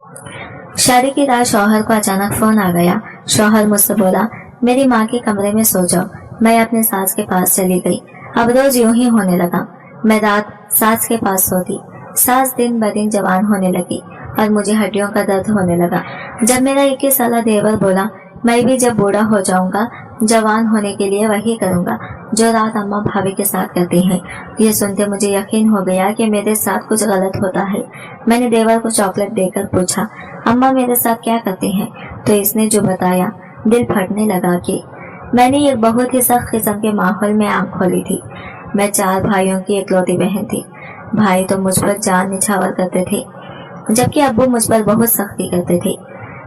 शादी की रात शौहर को अचानक फोन आ गया। शौहर मुझसे बोला, मेरी माँ के कमरे में सो जाओ। मैं अपने सास के पास चली गई। अब रोज यूं ही होने लगा। मैं रात सास के पास सोती। सास दिन ब दिन जवान होने लगी और मुझे हड्डियों का दर्द होने लगा। जब मेरा 21 साल देवर बोला, मैं भी जब बूढ़ा हो जाऊंगा जवान होने के लिए वही करूंगा जो रात अम्मा भाभी के साथ करती हैं। ये सुनते मुझे यकीन हो गया कि मेरे साथ कुछ गलत होता है। मैंने देवर को चॉकलेट देकर पूछा, अम्मा मेरे साथ क्या करती हैं? तो इसने जो बताया दिल फटने लगा कि मैंने एक बहुत ही सख्त किस्म के माहौल में आंख खोली थी। मैं 4 भाइयों की इकलौती बहन थी। भाई तो मुझ पर जान निछावर करते थे, जबकि अब्बू मुझ पर बहुत सख्ती करते थे।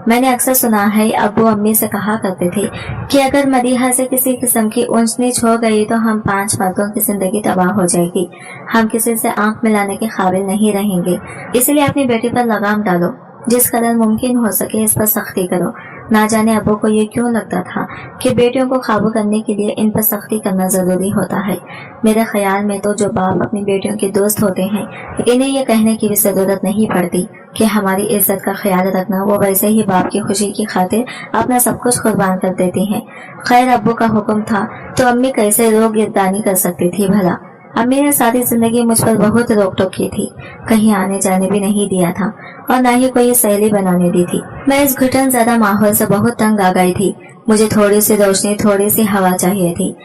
मैंने अक्सर सुना है अब्बू अम्मी से कहा करते थे कि अगर मदीहा से किसी किस्म की ऊंच नीच हो गई तो हम 5 मर्दों की जिंदगी तबाह हो जाएगी। हम किसी से आंख मिलाने के काबिल नहीं रहेंगे। इसलिए अपनी बेटी पर लगाम डालो, जिस कदर मुमकिन हो सके इस पर सख्ती करो। ना जाने अब्बू को ये क्यों लगता था कि बेटियों को काबू करने के लिए इन पर सख्ती करना जरूरी होता है। मेरे ख्याल में तो जो बाप अपनी बेटियों के दोस्त होते हैं, इन्हें ये कहने की भी जरूरत नहीं पड़ती कि हमारी इज्जत का ख्याल रखना। वो वैसे ही बाप की खुशी की खातिर अपना सब कुछ कुर्बान कर देती हैं। खैर अब्बू का हुक्म था तो अम्मी कैसे रोक गिरदानी कर सकती थी भला। अम्मी ने सारी जिंदगी मुझ पर बहुत रोक टोक की थी। कहीं आने जाने भी नहीं दिया था और न ही कोई सहेली बनाने दी थी। मैं इस घुटन ज्यादा माहौल से बहुत तंग आ गई थी। मुझे थोड़ी सी रोशनी, थोड़ी सी हवा चाहिए थी।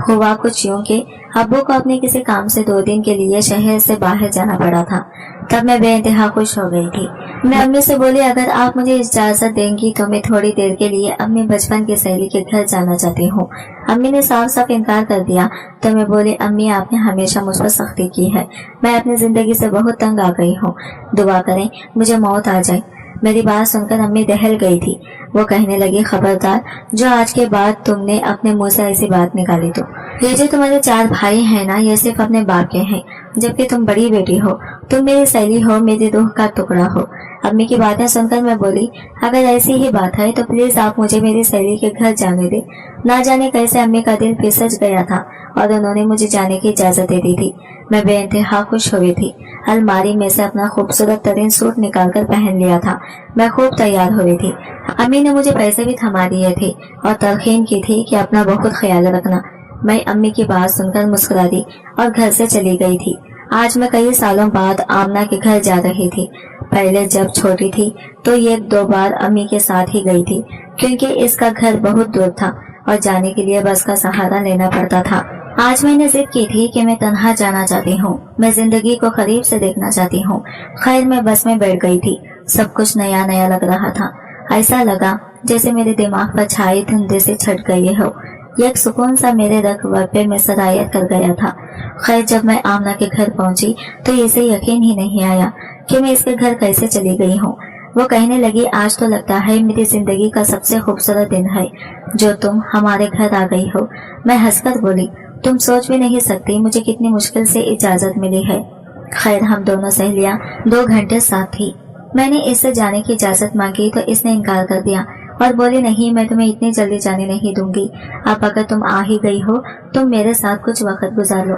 हुआ कुछ यूं कि अब्बू को अपने किसी काम से 2 दिन के लिए शहर से बाहर जाना पड़ा था। तब मैं बेइंतहा खुश हो गई थी। मैं अम्मी से बोली, अगर आप मुझे इजाजत देंगी तो मैं थोड़ी देर के लिए अपनी बचपन की सहेली के घर जाना चाहती हूँ। अम्मी ने साफ साफ इनकार कर दिया। तो मैं बोली, अम्मी आपने हमेशा मुझ पर सख्ती की है। मैं अपनी जिंदगी से बहुत तंग आ गई हूँ। दुआ करें मुझे मौत आ जाए। मेरी बात सुनकर अम्मी दहल गई थी। वो कहने लगी, खबरदार जो आज के बाद तुमने अपने मुंह से ऐसी बात निकाली तो ये जो तुम्हारे 4 भाई हैं ना, ये सिर्फ अपने बाप के हैं, जबकि तुम बड़ी बेटी हो। तुम मेरी सहेली हो, मेरी रूह का टुकड़ा हो। अम्मी की बातें सुनकर मैं बोली, अगर ऐसी ही बात है तो प्लीज आप मुझे मेरी सहेली के घर जाने दे। ना जाने कैसे अम्मी का दिल फिसच गया था और उन्होंने मुझे जाने की इजाजत दे दी थी। मैं बेइंतहा खुश हुई थी। अलमारी में से अपना खूबसूरत तरीन सूट निकालकर पहन लिया था। मैं खूब तैयार हुई थी। अम्मी ने मुझे पैसे भी थमा दिए थे और तलखीन की थी कि अपना बहुत ख्याल रखना। मैं अम्मी की बात सुनकर मुस्कुरा दी और घर से चली गई थी। आज मैं कई सालों बाद आमना के घर जा रही थी। पहले जब छोटी थी तो 1-2 बार अम्मी के साथ ही गई थी, क्योंकि इसका घर बहुत दूर था और जाने के लिए बस का सहारा लेना पड़ता था। आज मैंने जिद की थी कि मैं तन्हा जाना चाहती हूँ। मैं जिंदगी को करीब से देखना चाहती हूँ। खैर मैं बस में बैठ गई थी। सब कुछ नया नया लग रहा था। ऐसा लगा जैसे मेरे दिमाग पर छाई धुंध से छट गई हो। एक सुकून सा मेरे रग-वग्बे में सरायत कर गया था। खैर जब मैं आमना के घर पहुंची तो इसे यकीन ही नहीं आया कि मैं इसके घर कैसे चली गई हूँ। वो कहने लगी, आज तो लगता है मेरी जिंदगी का सबसे खूबसूरत दिन है जो तुम हमारे घर आ गई हो। मैं हंसकर बोली, तुम सोच भी नहीं सकती मुझे कितनी मुश्किल से इजाजत मिली है। खैर हम दोनों सहेलियां 2 घंटे साथ थी। मैंने इससे जाने की इजाजत मांगी तो इसने इनकार कर दिया और बोली, नहीं मैं तुम्हें इतनी जल्दी जाने नहीं दूंगी। अब अगर तुम आ ही गई हो तुम मेरे साथ कुछ वक्त गुजार लो।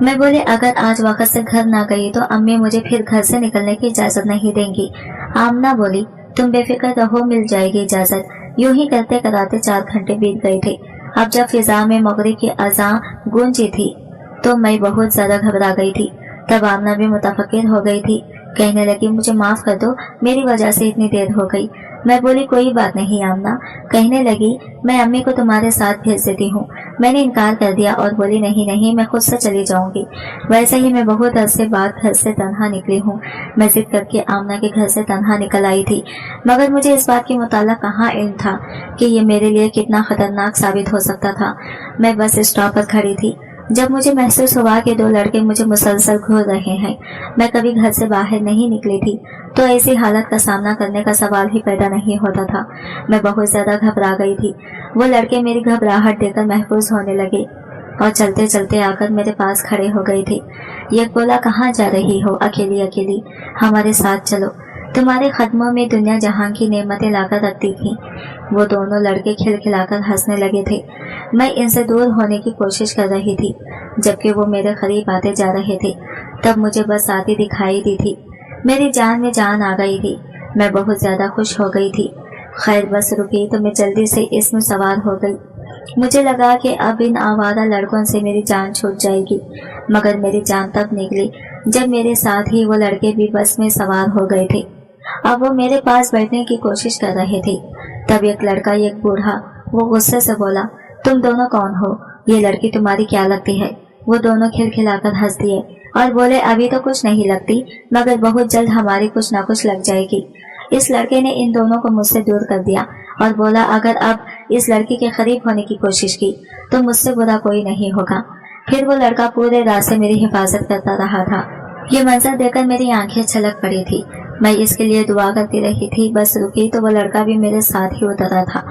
मैं बोली, अगर आज वक्त से घर ना गई तो अम्मी मुझे फिर घर से निकलने की इजाजत नहीं देंगी। आमना बोली, तुम बेफिक्र रहो, मिल जाएगी इजाजत। यूं ही करते कराते 4 घंटे बीत गए थे। अब जब फिजा में मगरिब की अज़ान गूंजी थी तो मैं बहुत ज्यादा घबरा गई थी। तब आमना भी मुतफक्किर हो गई थी। कहने लगी, मुझे माफ कर दो, मेरी वजह से इतनी देर हो गई। मैं बोली, कोई बात नहीं आमना। कहने लगी, मैं अम्मी को तुम्हारे साथ भेज देती हूँ। मैंने इनकार कर दिया और बोली, नहीं नहीं मैं खुद से चली जाऊंगी। वैसे ही मैं बहुत अरसे बाद घर से तन्हा निकली हूँ। मैं जिद करके आमना के घर से तन्हा निकल आई थी, मगर मुझे इस बात की मुताल्लिक़ कहाँ इल्म था कि ये मेरे लिए कितना खतरनाक साबित हो सकता था। मैं बस स्टॉप पर खड़ी थी जब मुझे महसूस हुआ कि 2 लड़के मुझे मुसलसल घूर रहे हैं। मैं कभी घर से बाहर नहीं निकली थी तो ऐसी हालत का सामना करने का सवाल ही पैदा नहीं होता था। मैं बहुत ज्यादा घबरा गई थी। वो लड़के मेरी घबराहट देखकर महफूज होने लगे और चलते चलते आकर मेरे पास खड़े हो गए थे। ये बोला, कहाँ जा रही हो अकेली अकेली? हमारे साथ चलो, तुम्हारे कदमों में दुनिया जहां की नेमतें लाकर रखती थी। वो दोनों लड़के खिलखिलाकर हंसने लगे थे। मैं इनसे दूर होने की कोशिश कर रही थी जबकि वो मेरे करीब आते जा रहे थे। तब मुझे बस आती दिखाई दी थी। मेरी जान में जान आ गई थी। میں بہت زیادہ خوش ہو گئی تھی۔ خیر بس رکی تو میں جلدی سے اس میں سوار ہو گئی۔ مجھے لگا کہ اب ان آوارہ لڑکوں سے میری جان چھوٹ جائے گی، مگر میری جان تب نکلی جب میرے ساتھ ہی وہ لڑکے بھی بس میں سوار ہو گئے تھے۔ اب وہ میرے پاس بیٹھنے کی کوشش کر رہے تھے۔ تب ایک لڑکا ایک بوڑھا وہ غصے سے بولا، تم دونوں کون ہو؟ یہ لڑکی تمہاری کیا لگتی ہے؟ وہ دونوں کھلکھلا کر ہنس دیے اور بولے، ابھی تو کچھ نہیں لگتی، مگر بہت جلد ہماری کچھ نہ کچھ لگ جائے گی۔ اس لڑکے نے ان دونوں کو مجھ سے دور کر دیا اور بولا، اگر اب اس لڑکی کے قریب ہونے کی کوشش کی تو مجھ سے برا کوئی نہیں ہوگا۔ پھر وہ لڑکا پورے راستے میری حفاظت کرتا رہا تھا۔ یہ منظر دیکھ کر میری آنکھیں چھلک پڑی تھی۔ میں اس کے لیے دعا کرتی رہی تھی۔ بس رکی تو وہ لڑکا بھی میرے ساتھ ہی اترا تھا۔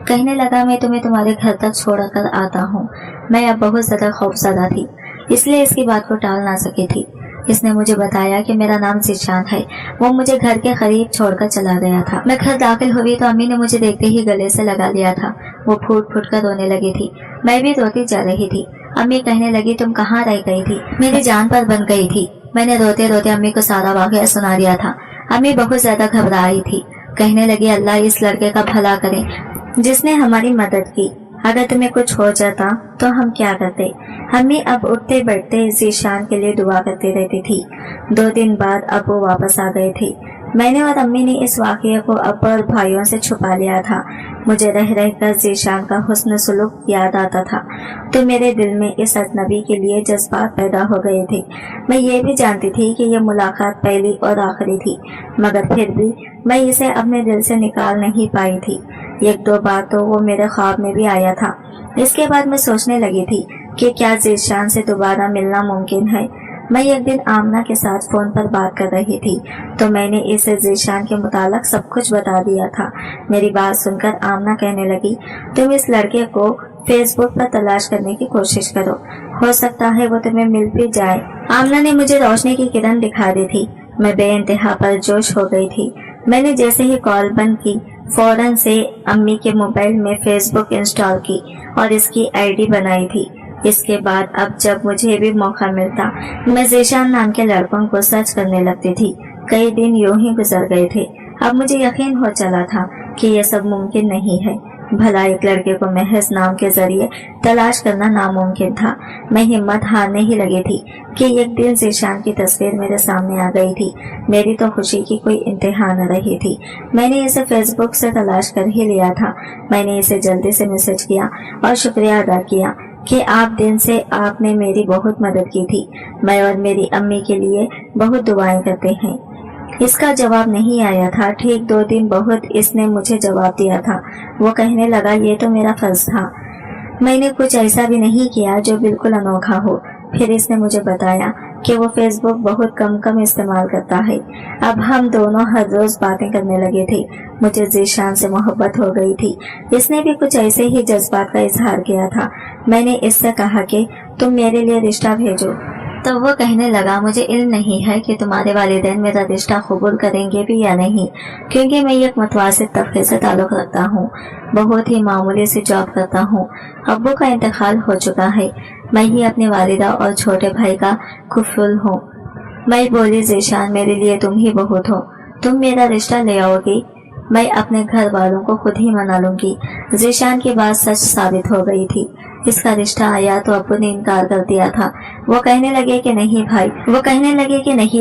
کہنے لگا، میں تمہیں تمہارے گھر تک چھوڑ کر آتا ہوں۔ میں اب بہت زیادہ خوفزدہ تھی، اس لیے اس کی بات کو ٹال نہ سکی تھی۔ اس نے مجھے بتایا کہ میرا نام ذیشان ہے۔ وہ مجھے گھر کے قریب چھوڑ کر چلا گیا تھا۔ میں گھر داخل ہوئی تو امی نے مجھے دیکھتے ہی گلے سے لگا لیا تھا۔ وہ پھوٹ پھوٹ کر رونے لگی تھی۔ میں بھی روتی جا رہی تھی۔ امی کہنے لگی، تم کہاں رہ گئی تھی؟ میری جان پر بن گئی تھی۔ میں نے روتے روتے امی کو سارا واقعہ سنا دیا تھا۔ امی بہت زیادہ گھبرائی تھی۔ کہنے لگی، اللہ اس لڑکے کا بھلا کرے جس نے ہماری مدد کی۔ اگر تمہیں کچھ ہو جاتا تو ہم کیا کرتے؟ امی اب اٹھتے بیٹھتے ذیشان کے لیے دعا کرتی رہتی تھی۔ 2 دن بعد اب وہ واپس آ گئے تھے۔ میں نے اور امی نے اس واقعے کو ابا اور بھائیوں سے چھپا لیا تھا۔ مجھے رہ رہ کر ذیشان کا حسن سلوک یاد آتا تھا تو میرے دل میں اس اجنبی کے لیے جذبات پیدا ہو گئے تھے۔ میں یہ بھی جانتی تھی کہ یہ ملاقات پہلی اور آخری تھی، مگر پھر بھی میں اسے اپنے دل سے نکال نہیں پائی تھی۔ 1-2 بار تو وہ میرے خواب میں بھی آیا تھا۔ اس کے بعد میں سوچنے لگی تھی کہ کیا ذیشان سے دوبارہ ملنا ممکن ہے۔ میں ایک دن آمنہ کے ساتھ فون پر بات کر رہی تھی تو میں نے اسے ذیشان کے متعلق سب کچھ بتا دیا تھا۔ میری بات سن کر آمنہ کہنے لگی، تم اس لڑکے کو فیس بک پر تلاش کرنے کی کوشش کرو، ہو سکتا ہے وہ تمہیں مل بھی جائے۔ آمنہ نے مجھے روشنی کی کرن دکھا دی تھی۔ میں بے انتہا پر جوش ہو گئی تھی۔ میں نے جیسے ہی کال بند کی فوراً سے امی کے موبائل میں فیس بک انسٹال کی اور اس کی آئی ڈی بنائی تھی۔ اس کے بعد اب جب مجھے بھی موقع ملتا میں ذیشان نام کے لڑکوں کو سرچ کرنے لگتی تھی۔ کئی دن یوں ہی گزر گئے تھے۔ اب مجھے یقین ہو چلا تھا کہ یہ سب ممکن نہیں ہے۔ بھلا ایک لڑکے کو محض نام کے ذریعے تلاش کرنا ناممکن تھا۔ میں ہمت ہارنے ہی لگی تھی کہ ایک دن ذیشان کی تصویر میرے سامنے آ گئی تھی۔ میری تو خوشی کی کوئی انتہا نہ رہی تھی۔ میں نے اسے فیس بک سے تلاش کر ہی لیا تھا۔ میں نے اسے جلدی سے میسج کیا اور شکریہ ادا کیا کہ دن سے آپ نے میری بہت مدد کی تھی۔ میں اور میری امی کے لیے بہت دعائیں کرتے ہیں۔ اس کا جواب نہیں آیا تھا۔ ٹھیک 2 دن بعد اس نے مجھے جواب دیا تھا۔ وہ کہنے لگا، یہ تو میرا فرض تھا، میں نے کچھ ایسا بھی نہیں کیا جو بالکل انوکھا ہو۔ پھر اس نے مجھے بتایا کہ وہ فیس بک بہت کم استعمال کرتا ہے۔ اب ہم دونوں ہر روز باتیں کرنے لگے تھے۔ مجھے ذیشان سے محبت ہو گئی تھی۔ اس نے بھی کچھ ایسے ہی جذبات کا اظہار کیا تھا۔ میں نے اس سے کہا کہ تم میرے لیے رشتہ بھیجو تو وہ کہنے لگا، مجھے علم نہیں ہے کہ تمہارے والدین میرا رشتہ قبول کریں گے بھی یا نہیں، کیونکہ میں ایک متوسط طبقے سے تعلق رکھتا ہوں، بہت ہی معمولی سی جاب کرتا ہوں۔ ابو کا انتقال ہو چکا ہے۔ میں ہی اپنی والدہ اور چھوٹے بھائی کا کفل ہوں۔ میں بولی، ذیشان میرے لیے تم ہی بہت ہو، تم میرا رشتہ لے آؤ گی؟ میں اپنے گھر والوں کو خود ہی منا لوں گی۔ ذیشان کی بات سچ ثابت ہو گئی تھی۔ اس کا رشتہ آیا تو ابو نے انکار کر دیا تھا۔ وہ کہنے لگے کہ نہیں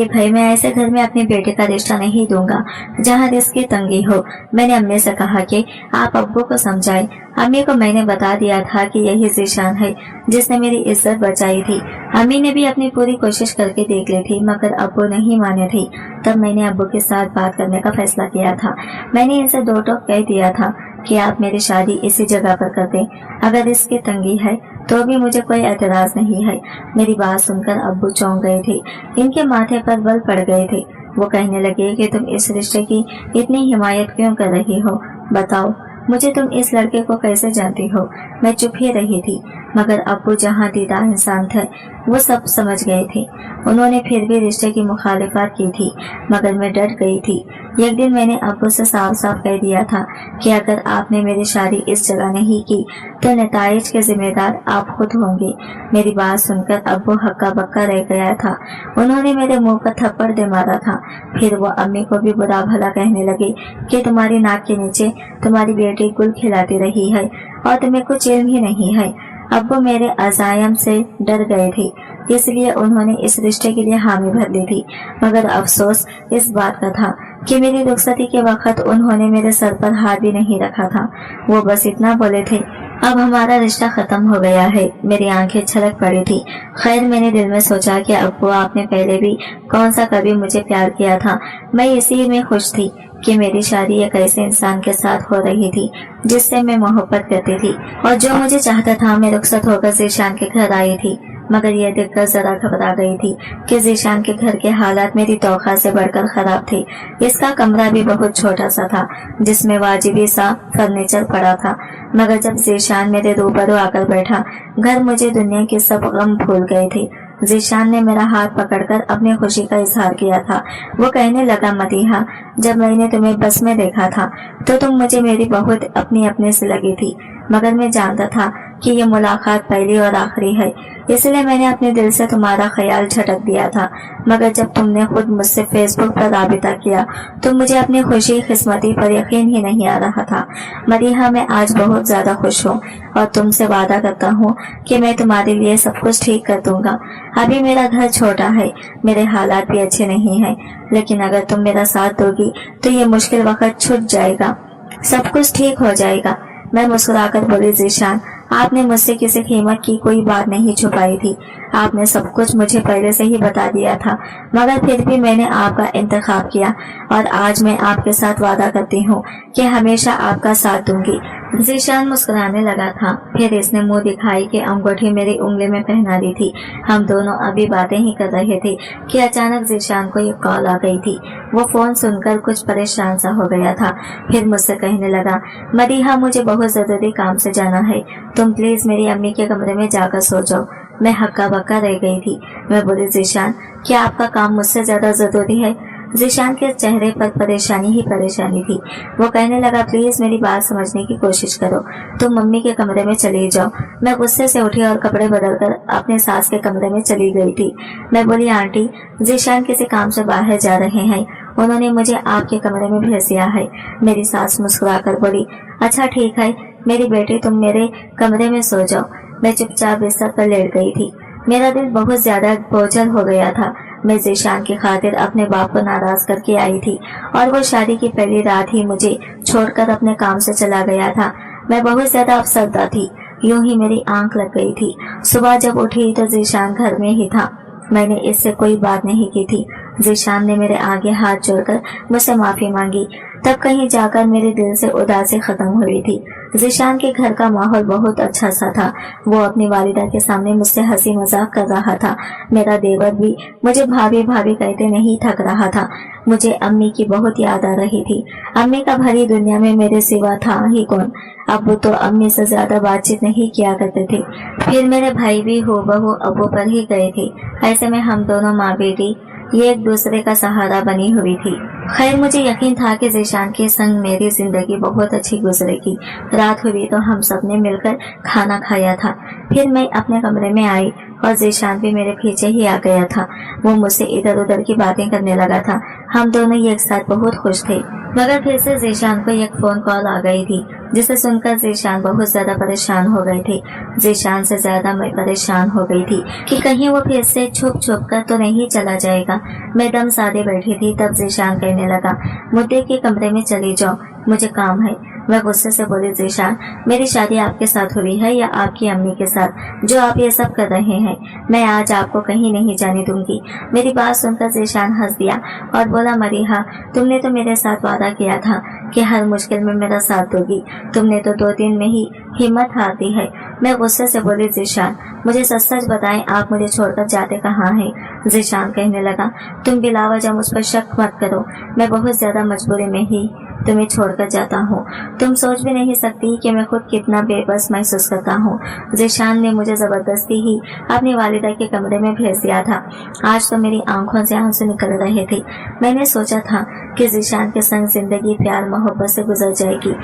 بھائی، میں ایسے گھر میں اپنے بیٹے کا رشتہ نہیں دوں گا جہاں رزق کی تنگی ہو۔ میں نے امی سے کہا کہ آپ ابو کو سمجھائیں۔ امی کو میں نے بتا دیا تھا کہ یہی ذیشان ہے جس نے میری عزت بچائی تھی۔ امی نے بھی اپنی پوری کوشش کر کے دیکھ لی تھی، مگر ابو نہیں مانے تھے۔ تب میں نے ابو کے ساتھ بات کرنے کا فیصلہ کیا تھا۔ میں نے اسے 2 ٹوک کہہ دیا تھا کہ آپ میری شادی اسی جگہ پر کر دیں۔ اگر اس کی تنگی ہے تو بھی مجھے کوئی اعتراض نہیں ہے۔ میری بات سن کر ابو چونک گئے تھے۔ ان کے ماتھے پر بل پڑ گئے تھے۔ وہ کہنے لگے کہ تم اس رشتے کی اتنی حمایت کیوں کر رہی ہو؟ بتاؤ مجھے، تم اس لڑکے کو کیسے جانتی ہو؟ میں چپ ہی رہی تھی۔ मगर अब्बू जहाँ दीदा इंसान थे वो सब समझ गए थे। उन्होंने फिर भी रिश्ते की मुखालिफत की थी, मगर मैं डर गई थी। एक दिन मैंने अब्बू से साफ साफ कह दिया था कि अगर आपने मेरी शादी इस जगह नहीं की तो नताइज के जिम्मेदार आप खुद होंगे। मेरी बात सुनकर अब्बू हक्का बक्का रह गया था। उन्होंने मेरे मुंह पर थप्पड़ दे मारा था। फिर वो अम्मी को भी बुरा भला कहने लगे कि तुम्हारी नाक के नीचे तुम्हारी बेटी गुल खिलाती रही है और तुम्हें कुछ इल्म ही नहीं है। अब्बू मेरे अज़ायम से डर गए थे, इसलिए उन्होंने इस रिश्ते के लिए हामी भर ली थी। मगर अफसोस इस बात का था कि मेरी रुखसती के वक्त उन्होंने मेरे सर पर हाथ भी नहीं रखा था। वो बस इतना बोले थे, अब हमारा रिश्ता खत्म हो गया है। मेरी आंखें छलक पड़ी थी। खैर, मैंने दिल में सोचा कि अब्बू आपने पहले भी कौन सा कभी मुझे प्यार किया था। मैं इसी में खुश थी कि मेरी शादी एक ऐसे इंसान के साथ हो रही थी जिससे मैं मोहब्बत करती थी और जो मुझे चाहता था। मैं रुखसत होकर ज़ीशान के घर आई थी, मगर यह देखकर जरा घबरा गई थी कि ज़ीशान के घर के हालात मेरी तौखा से बढ़कर खराब थे। इसका कमरा भी बहुत छोटा सा था, जिसमें वाजिबी सा फर्नीचर पड़ा था। मगर जब ज़ीशान मेरे रूबरू आकर बैठा, घर मुझे दुनिया के सब गम भूल गए थे। ज़ीशान ने मेरा हाथ पकड़कर अपनी खुशी का इजहार किया था। वो कहने लगा, मदीहा, जब मैंने तुम्हें बस में देखा था तो तुम मुझे मेरी बहुत अपनी से लगी थी, मगर मैं जानता था कि ये मुलाकात पहली और आखिरी है, इसलिए मैंने अपने दिल से तुम्हारा ख्याल झटक दिया था। मगर जब तुमने खुद मुझसे फेसबुक पर राबिता किया तो मुझे अपनी खुशी किस्मती पर यकीन ही नहीं आ रहा था। मदीहा, मैं आज बहुत ज्यादा खुश हूँ और तुमसे वादा करता हूँ कि मैं तुम्हारे लिए सब कुछ ठीक कर दूंगा। अभी मेरा घर छोटा है, मेरे हालात भी अच्छे नहीं हैं, लेकिन अगर तुम मेरा साथ दोगी तो ये मुश्किल वक्त छूट जाएगा, सब कुछ ठीक हो जाएगा। मैं मुस्कुराकर बोली, ज़ीशान, आपने मुझसे किसी कीमत की कोई बात नहीं छुपाई थी। आपने सब कुछ मुझे पहले से ही बता दिया था, मगर फिर भी मैंने आपका इंतखाब किया और आज मैं आपके साथ वादा करती हूँ कि हमेशा आपका साथ दूंगी। ज़ीशान मुस्कुराने लगा था। फिर इसने मुंह दिखाई कि अंगूठी मेरी उंगली में पहना दी थी। हम दोनों अभी बातें ही कर रहे थे कि अचानक ज़ीशान को एक कॉल आ गई थी। वो फोन सुनकर कुछ परेशान सा हो गया था। फिर मुझसे कहने लगा, मदीहा, मुझे बहुत जरूरी काम से जाना है, तुम प्लीज मेरी अम्मी के कमरे में जाकर सो जाओ। मैं हक्का बक्का रह गई थी। मैं बोली, ज़ीशान, क्या आपका काम मुझसे ज्यादा जरूरी है? ज़ीशान के चेहरे पर परेशानी ही परेशानी थी। वो कहने लगा, प्लीज मेरी बात समझने की कोशिश करो, तुम मम्मी के कमरे में चली जाओ। मैं गुस्से से उठी और कपड़े बदलकर अपने सास के कमरे में चली गई थी। मैं बोली, आंटी, ज़ीशान किसी काम से बाहर जा रहे हैं, उन्होंने मुझे आपके कमरे में भेज दिया है। मेरी सास मुस्कुराकर बोली, अच्छा ठीक है मेरी बेटी, तुम मेरे कमरे में सो जाओ। मैं चुपचाप बिस्तर पर लेट गई थी। मेरा दिल बहुत ज्यादा बोझल हो गया था। मैं ज़ीशान की खातिर अपने बाप को नाराज करके आई थी और वो शादी की पहली रात ही मुझे छोड़कर अपने काम से चला गया था। मैं बहुत ज्यादा अफसरदा थी। यूं ही मेरी आंख लग गई थी। सुबह जब उठी तो ज़ीशान घर में ही था। मैंने इससे कोई बात नहीं की थी। ज़ीशान ने मेरे आगे हाथ जोड़कर मुझसे माफी मांगी। तब कहीं जाकर मेरे दिल से उदासी खत्म हुई थी। ज़ीशान के घर का माहौल बहुत अच्छा सा था। वो अपनी वालिदा के सामने मुझसे हंसी मजाक कर रहा था। मेरा देवर भी मुझे भाभी भाभी कहते नहीं थक रहा था। मुझे अम्मी की बहुत याद आ रही थी। अम्मी का भरी दुनिया में मेरे सिवा था ही कौन। अब्बू तो अम्मी से ज्यादा बातचीत नहीं किया करते थे। फिर मेरे भाई भी हूबहू अब्बू पर ही गए थे। ऐसे में हम दोनों माँ बेटी ये एक दूसरे का सहारा बनी हुई थी। खैर, मुझे यकीन था कि ज़ीशान के संग मेरी जिंदगी बहुत अच्छी गुजरेगी। रात हुई तो हम सब ने मिलकर खाना खाया था। फिर मैं अपने कमरे में आई और ज़ीशान भी मेरे पीछे ही आ गया था। वो मुझसे इधर उधर की बातें करने लगा था। हम दोनों एक साथ बहुत खुश थे। मगर फिर से ज़ीशान को एक फोन कॉल आ गई थी, जिसे सुनकर ज़ीशान बहुत ज्यादा परेशान हो गए थे। ज़ीशान से ज्यादा मैं परेशान हो गई थी कि कहीं वो फिर से छुप कर तो नहीं चला जाएगा। मैं दम साधे बैठी थी। तब ज़ीशान कहने लगा, मुद्दे के कमरे में चली जाओ, मुझे काम है। मैं गुस्से से बोली, ज़ीशान, मेरी शादी आपके साथ हुई है या आपकी अम्मी के साथ, जो आप ये सब कर रहे हैं? मैं आज आपको कहीं नहीं जाने दूंगी। मेरी बात सुनकर ज़ीशान हंस दिया और बोला, मदीहा, तुमने तो मेरे साथ वादा किया था कि हर मुश्किल में मेरा साथ दोगी। तुमने तो 2 दिन में ही हिम्मत हार दी है। मैं गुस्से से बोली, ज़ीशान, मुझे सच सच बताएं, आप मुझे छोड़कर जाते कहाँ हैं? ज़ीशान कहने लगा, तुम बिलावजह मुझ पर शक मत करो, मैं बहुत ज्यादा मजबूरी में ही तुम्हें छोड़कर जाता हूँ। तुम सोच भी नहीं सकती कि मैं खुद कितना बेबस महसूस करता हूँ। ज़ीशान ने मुझे जबरदस्ती ही अपनी वालिदा के कमरे में भेज दिया था। आज तो मेरी आंखों से आंसू निकल रहे थे। मैंने सोचा था कि ज़ीशान के संग जिंदगी प्यार मोहब्बत से गुजर जाएगी,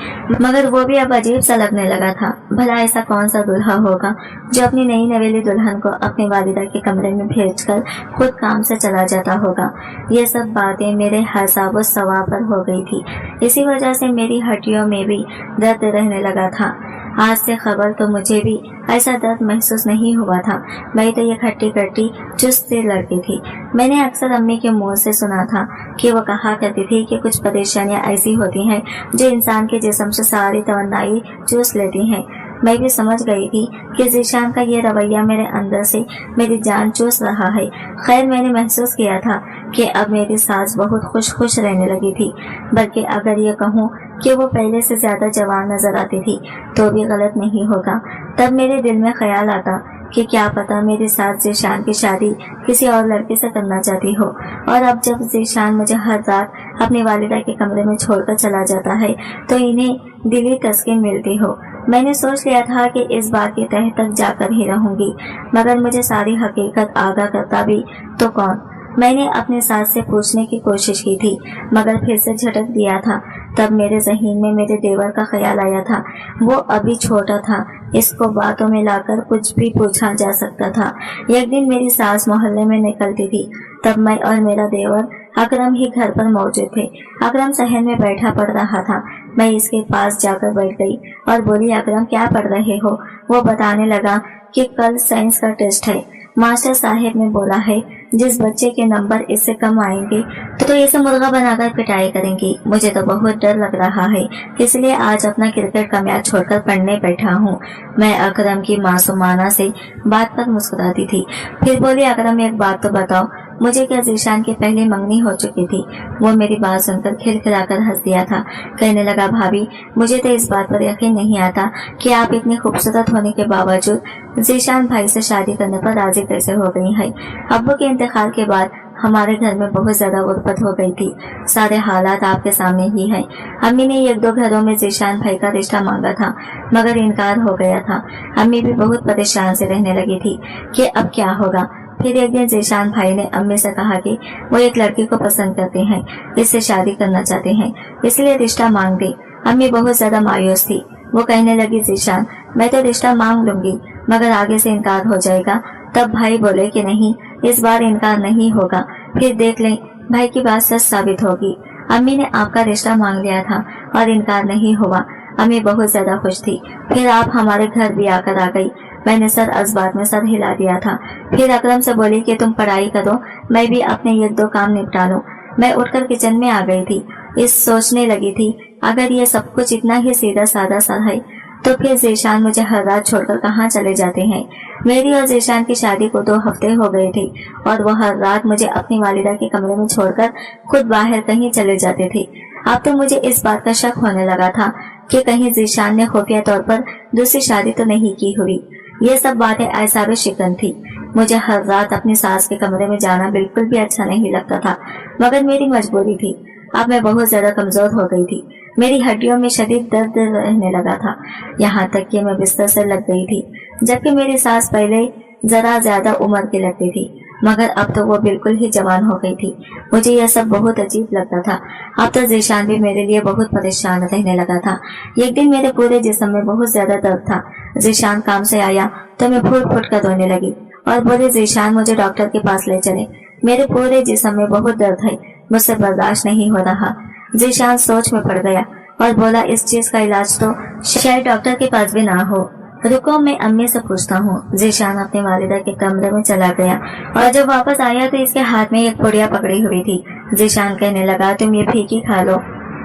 मगर वो भी अब अजीब सा लगने लगा था। भला ऐसा कौन सा दूल्हा होगा जो अपनी नई नवेली दुल्हन को अपनी वालिदा के कमरे में भेजकर खुद काम से चला जाता होगा। ये सब बातें मेरे हसाब सवाब पर हो गई थी। इसी वजह से मेरी हड्डियों में भी दर्द रहने लगा था। आज से खबर तो मुझे भी ऐसा दर्द महसूस नहीं हुआ था। मैं तो ये खट्टी कट्टी चुस्त सी लड़की थी। मैंने अक्सर अम्मी के मुंह से सुना था कि वो कहा करती थी कि कुछ परेशानियां ऐसी होती हैं जो इंसान के जिस्म से सारी तवन्नाई चूस लेती हैं। मैं भी समझ गई थी कि ज़ीशान का ये रवैया मेरे अंदर से मेरी जान चूस रहा है। खैर, मैंने महसूस किया था कि अब मेरी सास बहुत खुश रहने लगी थी, बल्कि अगर ये कहूँ कि वो पहले से ज्यादा जवान नजर आती थी तो भी गलत नहीं होगा। तब मेरे दिल में ख्याल आता कि क्या पता मेरी सास ज़ीशान की शादी किसी और लड़के से करना चाहती हो। और अब जब ज़ीशान मुझे हर रात अपनी वालिदा के कमरे में छोड़कर चला जाता है तो इन्हें दिली तस्कीन मिलती हो। मैंने सोच लिया था कि इस बात की तह तक जाकर ही रहूंगी, मगर मुझे सारी हकीकत आगाह करता भी तो कौन। मैंने अपने सास से पूछने की कोशिश की थी, मगर फिर से झटक दिया था। तब मेरे ज़हन में मेरे देवर का ख्याल आया था। वो अभी छोटा था, इसको बातों में लाकर कुछ भी पूछा जा सकता था। एक दिन मेरी सास मोहल्ले में निकलती थी, तब मैं और मेरा देवर अकरम ही घर पर मौजूद थे। अकरम सहन में बैठा पढ़ रहा था। मैं इसके पास जाकर बैठ गई और बोली, अकरम क्या पढ़ रहे हो? वो बताने लगा कि कल साइंस का टेस्ट है। मास्टर साहब ने बोला है जिस बच्चे के नंबर इससे कम आएंगे तो इसे मुर्गा बनाकर पिटाई करेंगी। मुझे तो बहुत डर लग रहा है, इसलिए आज अपना क्रिकेट का मैच छोड़कर पढ़ने बैठा हूँ। मैं अकरम की मासूमाना से बात पर मुस्कुराती थी। फिर बोली, अकरम एक बात तो बताओ, मुझे क्या ज़ीशान की पहली मंगनी हो चुकी थी? वो मेरी बात सुनकर खिलखिलाकर हंस दिया था। कहने लगा, भाभी मुझे तो इस बात पर यकीन नहीं आता कि आप इतनी खूबसूरत होने के बावजूद ज़ीशान भाई से शादी करने पर राजी कैसे हो गई हैं। अब्बू के इंतकाल के बाद हमारे घर में बहुत ज्यादा गुर्बत हो गई थी। सारे हालात आपके सामने ही हैं। अम्मी ने एक दो घरों में ज़ीशान भाई का रिश्ता मांगा था, मगर इनकार हो गया था। अम्मी भी बहुत परेशान से रहने लगी थी कि अब क्या होगा। फिर एक दिन ज़ीशान भाई ने अम्मी से कहा कि वो एक लड़की को पसंद करते हैं, इससे शादी करना चाहते हैं, इसलिए रिश्ता मांग दी। अम्मी बहुत ज्यादा मायूस थी। वो कहने लगी, ज़ीशान मैं तो रिश्ता मांग लूंगी, मगर आगे से इनकार हो जाएगा। तब भाई बोले कि नहीं, इस बार इनकार नहीं होगा, फिर देख लें भाई की बात सच साबित होगी। अम्मी ने आपका रिश्ता मांग लिया था और इनकार नहीं हुआ। अम्मी बहुत ज्यादा खुश थी। फिर आप हमारे घर भी आकर आ गई। मैंने सर अज़बात में सर हिला दिया था। फिर अकरम से बोली कि तुम पढ़ाई करो, मैं भी अपने एक दो काम निपटा लूं। मैं उठकर किचन में आ गई थी। इस सोचने लगी थी, अगर ये सब कुछ इतना ही सीधा साधा सा है तो फिर ज़ीशान मुझे हर रात छोड़कर कहाँ चले जाते हैं। मेरी और ज़ीशान की शादी को 2 हफ्ते हो गए थे और वो हर रात मुझे अपनी वालिदा के कमरे में छोड़कर खुद बाहर कहीं चले जाते थे। अब तो मुझे इस बात का शक होने लगा था कि कहीं ज़ीशान ने खुफिया तौर पर दूसरी शादी तो नहीं की हुई। ये सब बातें ऐसा शिकन थी। मुझे हर रात अपनी सास के कमरे में जाना बिल्कुल भी अच्छा नहीं लगता था, मगर मेरी मजबूरी थी। अब मैं बहुत ज्यादा कमजोर हो गई थी। मेरी हड्डियों में शदीद दर्द रहने लगा था, यहाँ तक कि मैं बिस्तर से लग गई थी। जबकि मेरी सास पहले जरा ज्यादा उम्र की लगती थी, मगर अब तो वो बिल्कुल ही जवान हो गई थी। मुझे यह सब बहुत अजीब लगता था। अब तो ज़ीशान भी मेरे लिए बहुत परेशान रहने लगा था। एक दिन मेरे पूरे जिस्म में बहुत ज्यादा दर्द था। ज़ीशान काम से आया तो मैं फूट फूट कर रोने लगी और बोले, ज़ीशान मुझे डॉक्टर के पास ले चले, मेरे पूरे जिस्म में बहुत दर्द है, मुझसे बर्दाश्त नहीं हो रहा। ज़ीशान सोच में पड़ गया और बोला, इस चीज का इलाज तो शायद डॉक्टर के पास भी ना हो। रुको, मैं अम्मी से पूछता हूँ। ज़ीशान अपने वालिदा के कमरे में चला गया और जब वापस आया तो इसके हाथ में एक पुड़िया पकड़ी हुई थी। ज़ीशान कहने लगा, तुम ये फीकी खा लो,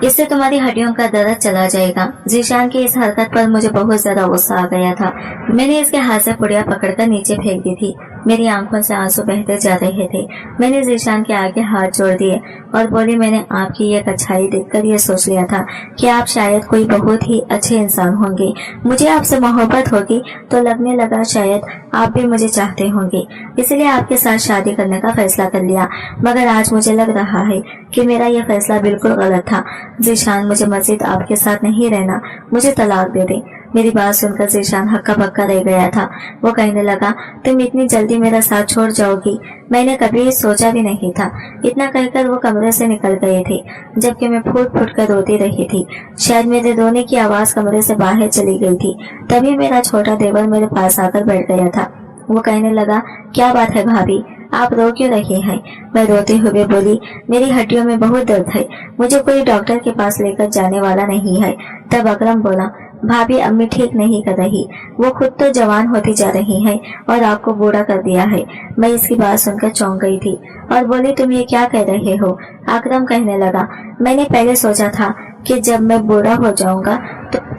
इससे तुम्हारी हड्डियों का दर्द चला जाएगा। ज़ीशान की इस हरकत पर मुझे बहुत ज्यादा गुस्सा आ गया था। मैंने इसके हाथ से पुड़िया पकड़कर नीचे फेंक दी थी। मेरी आंखों से आंसू बहते जा रहे थे। मैंने जीशान के आगे हाथ जोड़ दिए और बोली, मैंने आपकी ये अच्छाई देखकर ये सोच लिया था कि आप शायद कोई बहुत ही अच्छे इंसान होंगे। मुझे आपसे मोहब्बत होगी तो लगने लगा शायद आप भी मुझे चाहते होंगे, इसलिए आपके साथ शादी करने का फैसला कर लिया। मगर आज मुझे लग रहा है कि मेरा यह फैसला बिल्कुल गलत था। जीशान, मुझे मजीद आपके साथ नहीं रहना, मुझे तलाक दे दे। मेरी बात सुनकर जीशान हक्का बक्का रह गया था। वो कहने लगा, तुम इतनी जल्दी मेरा साथ छोड़ जाओगी? मैंने कभी सोचा भी नहीं था। इतना कहकर वो कमरे से निकल गए थे, जबकि मैं फूट फूट कर रोती रही थी। शायद मेरे रोने की आवाज कमरे से बाहर चली गई थी। तभी मेरा छोटा देवर मेरे पास आकर बैठ गया था। वो कहने लगा, क्या बात है भाभी, आप रो क्यों रही हैं? मैं रोते हुए बोली, मेरी हड्डियों में बहुत दर्द है, मुझे कोई डॉक्टर के पास लेकर जाने वाला नहीं है। तब अकरम बोला, भाभी अम्मी ठीक नहीं कर रही, वो खुद तो जवान होती जा रही है और आपको बूढ़ा कर दिया है। मैं इसकी बात सुनकर चौंक गई थी और बोली, तुम ये क्या कह रहे हो? अकरम कहने लगा, मैंने पहले सोचा था कि जब मैं बूढ़ा हो जाऊंगा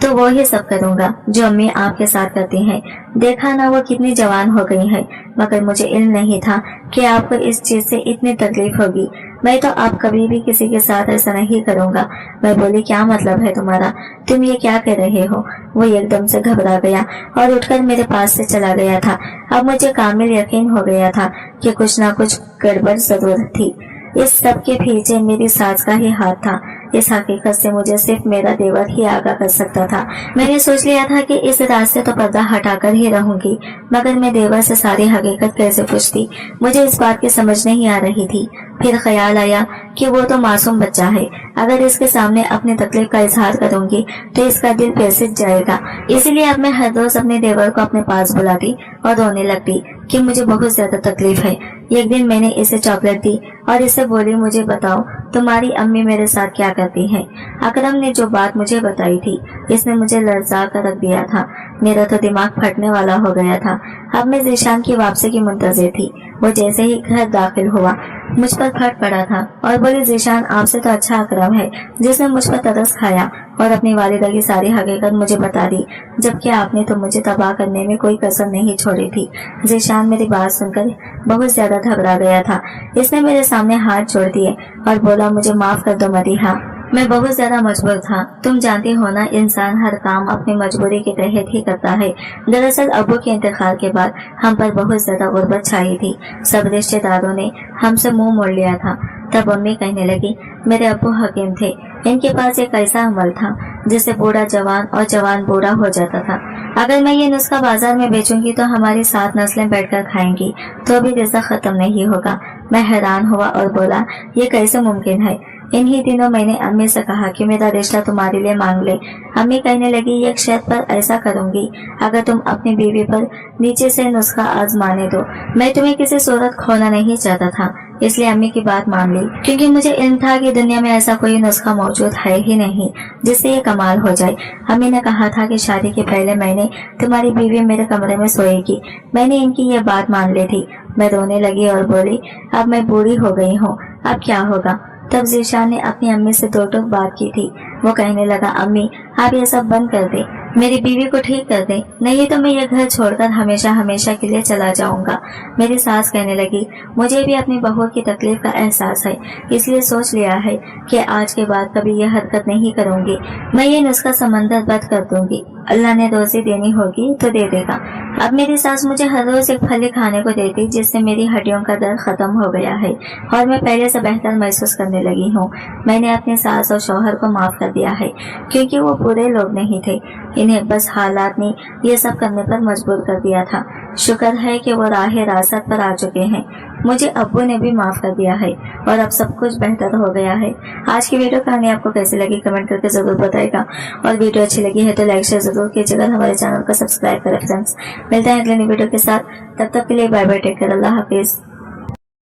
तो वो ही सब करूंगा जो अम्मी आपके साथ करती हैं। देखा ना वो कितनी जवान हो गई है, मगर मुझे इल्म नहीं था कि आपको इस चीज से इतनी तकलीफ होगी। मैं तो आप कभी भी किसी के साथ ऐसा नहीं करूंगा। मैं बोली, क्या मतलब है तुम्हारा? तुम ये क्या कह रहे हो? वो एकदम से घबरा गया और उठकर मेरे पास से चला गया था। अब मुझे कामिल यकीन हो गया था कि कुछ ना कुछ गड़बड़ जरूर थी। इस सब के पीछे मेरी सास का ही हाथ था। इस हकीकत से मुझे सिर्फ मेरा देवर ही आगाह कर सकता था। मैंने सोच लिया था कि इस रात से तो पर्दा हटाकर ही रहूंगी, मगर मैं देवर से सारी हकीकत कैसे पूछती? मुझे इस बात की समझ नहीं आ रही थी। फिर ख्याल आया कि वो तो मासूम बच्चा है, अगर इसके सामने अपनी तकलीफ का इजहार करूंगी तो इसका दिल फिसक जाएगा। इसलिए अब मैं हर रोज अपने देवर को अपने पास बुलाती और रोने लगती कि मुझे बहुत ज्यादा तकलीफ है। एक दिन मैंने इसे चॉकलेट दी और इसे बोली, मुझे बताओ तुम्हारी अम्मी मेरे साथ क्या करती है? अकरम ने जो बात मुझे बताई थी, इसने मुझे लर्जा कर रख दिया था। मेरा तो दिमाग फटने वाला हो गया था। अब मैं जीशान की वापसी की मुंतज़िर थी। वो जैसे ही घर दाखिल हुआ मुझ पर फट पड़ा था और बोली, जीशान आपसे तो अच्छा अकरम है जिसने मुझ पर तरस खाया और अपनी वालिदा की सारी हकीकत मुझे बता दी, जबकि आपने तो मुझे तबाह करने में कोई कसर नहीं छोड़ी थी। जीशान मेरी बात सुनकर बहुत ज्यादा घबरा गया था। इसने मेरे सामने हाथ जोड़ दिए और बोला, मुझे माफ कर दो मदीहा, मैं बहुत ज्यादा मजबूर था। तुम जानती हो ना, इंसान हर काम अपनी मजबूरी के तहत ही करता है। दरअसल अब्बू के इंतकाल के बाद हम पर बहुत ज्यादा गुर्बत छाई थी। सब रिश्तेदारों ने हमसे मुंह मोड़ लिया था। तब अम्मी कहने लगी, मेरे अब्बू हकीम थे, इनके पास एक ऐसा अमल था जिससे बूढ़ा जवान और जवान बूढ़ा हो जाता था। अगर मैं ये नुस्खा बाजार में बेचूंगी तो हमारी 7 नस्लें बैठकर खाएंगी तो भी रिज़्क खत्म नहीं होगा। मैं हैरान हुआ और बोला, ये कैसे मुमकिन है? इन्हीं दिनों मैंने अम्मी से कहा कि मेरा रिश्ता तुम्हारे लिए मांग ले। अम्मी कहने लगी, एक शर्त पर ऐसा करूंगी, अगर तुम अपनी बीवी पर नीचे से नुस्खा आजमाने दो। मैं तुम्हें किसी सूरत खोना नहीं चाहता था, इसलिए अम्मी की बात मान ली, क्योंकि मुझे इल्म था कि दुनिया में ऐसा कोई नुस्खा मौजूद है ही नहीं जिससे ये कमाल हो जाए। अम्मी ने कहा था कि शादी के पहले महीने तुम्हारी बीवी मेरे कमरे में सोएगी। मैंने इनकी ये बात मान ली थी। मैं रोने लगी और बोली, अब मैं बूढ़ी हो गई हूँ, अब क्या होगा? तब जीशान ने अपनी अम्मी से दो टूक बात की थी। वो कहने लगा, अम्मी आप ये सब बंद कर दे, मेरी बीवी को ठीक कर दे, नहीं तो मैं ये घर छोड़कर हमेशा हमेशा के लिए चला जाऊंगा। मेरी सास कहने लगी, मुझे भी अपनी बहू की तकलीफ का एहसास है, इसलिए सोच लिया है कि आज के बाद कभी ये हरकत नहीं करूंगी। मैं ये नुस्खा समंदर बंद कर दूंगी, अल्लाह ने रोजी देनी होगी तो दे देगा। अब मेरी सास मुझे हर रोज एक फली खाने को देती, जिससे मेरी हड्डियों का दर्द खत्म हो गया है और मैं पहले से बेहतर महसूस करने लगी हूँ। मैंने अपनी सास और शौहर को माफ कर दिया है, क्योंकि वो बुरे लोग नहीं थे, इन्हें बस हालात ने ये सब करने पर मजबूर कर दिया था। शुक्र है कि वो राह रासत पर आ चुके हैं। मुझे अब्बू ने भी माफ कर दिया है और अब सब कुछ बेहतर हो गया है। आज की वीडियो कहानी आपको कैसी लगी कमेंट करके जरूर बताएगा, और वीडियो अच्छी लगी है तो लाइक शेयर जरूर कीजिएगा, हमारे चैनल को सब्सक्राइब करें फ्रेंड्स। मिलते हैं अगले वीडियो के साथ, तब तक के लिए बाय बाय, टेक केयर, अल्लाह हाफिज।